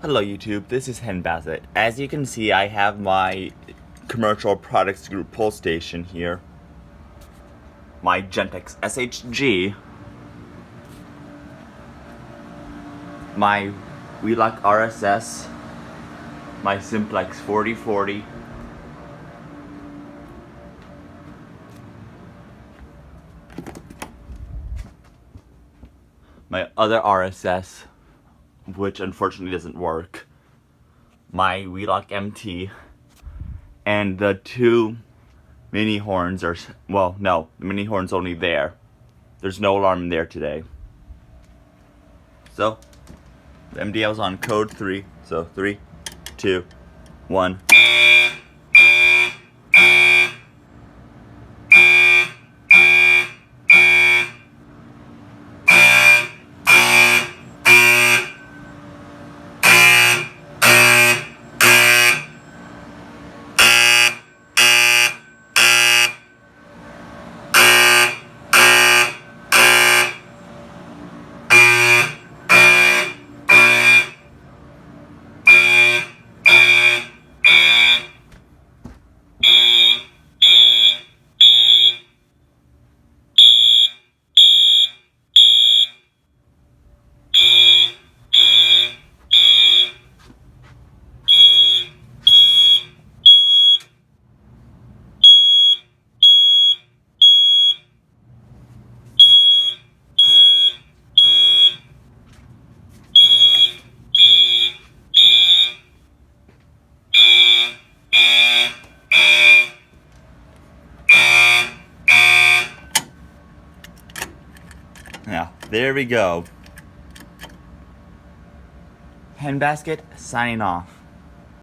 Hello YouTube, this is Henbasket. As you can see, I have my commercial products group pull station here. My Gentex SHG. My Wheelock RSS. My Simplex 4040. My other RSS, which unfortunately doesn't work. My Wheelock MT. And the two mini horns are, well, no, the mini horn's only there. There's no alarm there today. So, the MDL's on code 3. So, 3, 2, 1. Yeah, there we go. Henbasket signing off.